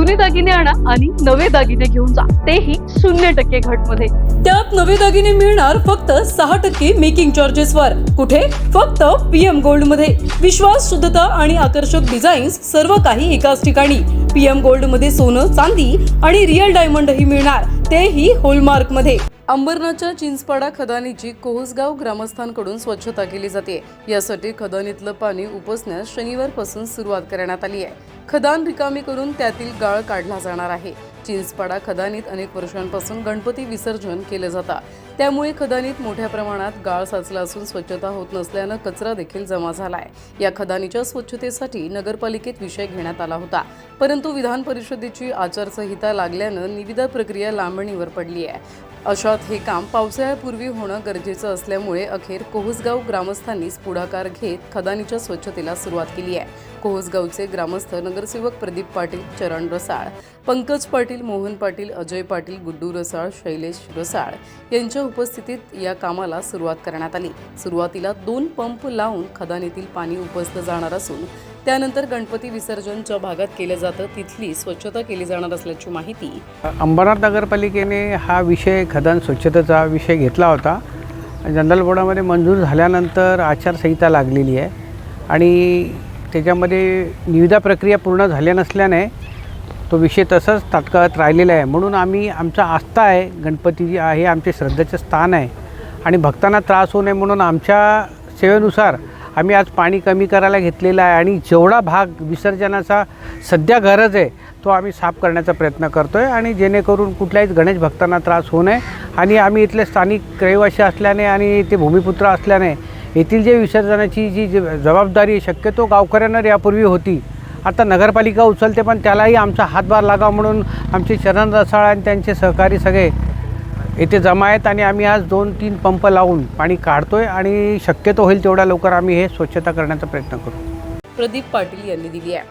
जुने दागिने आणा आणि नवे दागिने घेऊन जा, तेही 0% घटमध्ये। त्यात नवे दागिने मिळणार फक्त 6% मेकिंग चार्जेस वर। कुठे? फक्त PM गोल्ड मध्ये। विश्वास, शुद्धता आणि आकर्षक डिझाईन्स सर्व काही एकाच ठिकाणी। PM गोल्ड मध्ये सोनं, चांदी आणि रिअल डायमंड ही मिळणार, तेही हॉलमार्क मध्ये। अंबरनाथच्या चिंचपाडा खदानीची कोहसगाव ग्रामस्थांकडून स्वच्छता केली जाते। यासाठी खदानीतलं पाणी उपसण्यास शनिवारपासून सुरुवात करण्यात आली आहे। खदान रिकामी करून त्यातील गाळ काढला जाणार आहे। चिंचपाडा खदानीत अनेक वर्षांपासून गणपती विसर्जन केलं जातं, त्यामुळे खदानीत मोठ्या प्रमाणात गाळ साचला असून स्वच्छता होत नसल्यानं कचरा देखील जमा झालाय। या खदानीच्या स्वच्छतेसाठी नगरपालिकेत विषय घेण्यात आला होता, परंतु विधान परिषदेची आचारसंहिता लागल्यानं निविदा प्रक्रिया लांबणीवर पडली आहे। अशात हे काम पावसाळ्यापूर्वी होणं गरजेचं असल्यामुळे अखेर कोहसगाव ग्रामस्थांनीच पुढाकार घेत खदानीच्या स्वच्छतेला सुरुवात केली आहे। कोहसगावचे ग्रामस्थ नगरसेवक प्रदीप पाटील, चरण रसाळ, पंकज पाटील, मोहन पाटील, अजय पाटील, गुड्डू रसाळ, शैलेश रसाळ यांच्या उपस्थितीत या कामाला सुरुवात करण्यात आली। सुरुवातीला 2 पंप लावून खदानीतील पाणी उपसलं जाणार असून त्यानंतर गणपती विसर्जनच्या भागात केलं जातं तिथली स्वच्छता केली जाणार असल्याची माहिती अंबरनाथ नगरपालिकेने हा विषय खदान स्वच्छतेचा विषय घेतला होता। जनरल बोर्डामध्ये मंजूर झाल्यानंतर आचारसंहिता लागलेली आहे आणि त्याच्यामध्ये निविदा प्रक्रिया पूर्ण झाल्या नसल्याने तो विषय तसंच तात्काळात राहिलेला आहे। म्हणून आम्ही आमचा आस्था आहे, गणपती आहे आमचे श्रद्धेचं स्थान आहे आणि भक्तांना त्रास होऊ नये म्हणून आमच्या सेवेनुसार आम्ही आज पाणी कमी करायला घेतलेला आहे आणि जेवढा भाग विसर्जनाचा सध्या गरज आहे तो आम्ही साफ करण्याचा प्रयत्न करतो आहे आणि जेणेकरून कुठल्याही गणेश भक्तांना त्रास होऊ नये। आणि आम्ही इथले स्थानिक रहिवासी असल्याने आणि ते भूमिपुत्र असल्याने येथील जे विसर्जनाची जी जबाबदारी शक्यतो गावकऱ्यांना यापूर्वी होती, आता नगरपालिका उचलते, पण त्यालाही आमचा हातभार लागावा म्हणून आमचे चरण रसाळ आणि त्यांचे सहकारी सगळे इथे जमा आहेत आणि आम्ही आज 2-3 पंप लावून पाणी काढतोय आणि शक्यतो होईल तेवढ्या लवकर आम्ही हे स्वच्छता करण्याचा प्रयत्न करू। प्रदीप पाटील यांनी दिली आहे।